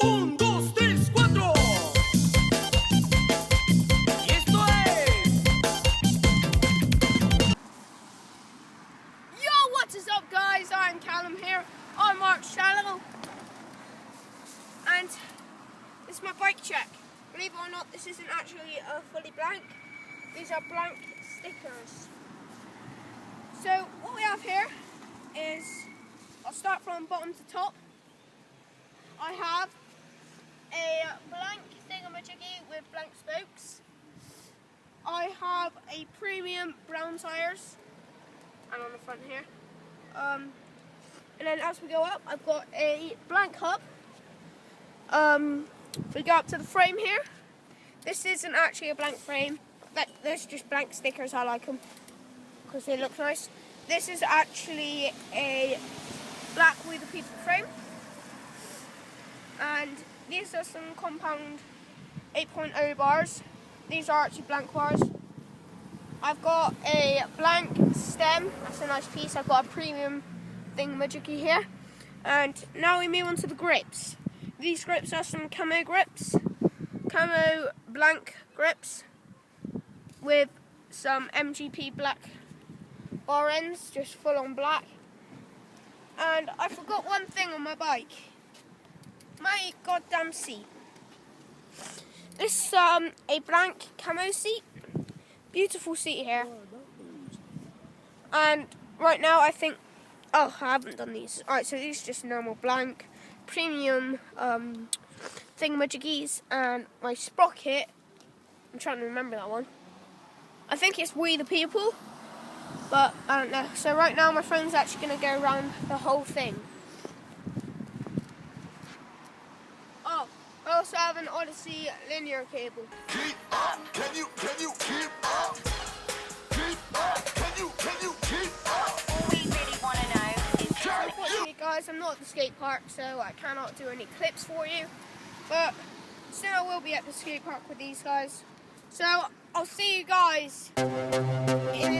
Un, dos, tres, cuatro. Y esto es. Yo, what is up, guys? I'm Callum here on Mark's channel, and this is my bike check. Believe it or not, this isn't actually a fully blank. These are blank stickers. So what we have here is, I'll start from bottom to top. I have a blank thingamajiggy with blank spokes. I have a premium brown tyres, and on the front here. And then as we go up, I've got a blank hub. We go up to the frame here. This isn't actually a blank frame. There's just blank stickers. I like them because they look nice. This is actually a black with a piece of frame. And these are some compound 8.0 bars. These are actually blank bars. I've got a blank stem. That's a nice piece. I've got a premium thingamajiggy here. And now we move on to the grips. These grips are some camo grips. Camo blank grips with some MGP black bar ends, just full on black. And I forgot one thing on my bike. My goddamn seat. This is a blank camo seat. Beautiful seat here. And right now I think, oh, I haven't done these. Alright, so these are just normal blank, premium thingamajiggies, and my sprocket, I'm trying to remember that one. I think it's We the People, but I don't know. So right now my friend's actually going to go around the whole thing. Oh, I also have an Odyssey linear cable. Keep up, can you keep up? Keep up, can you keep up? All we really want to know is Unfortunately, guys, I'm not at the skate park, so I cannot do any clips for you. But soon I will be at the skate park with these guys. So I'll see you guys in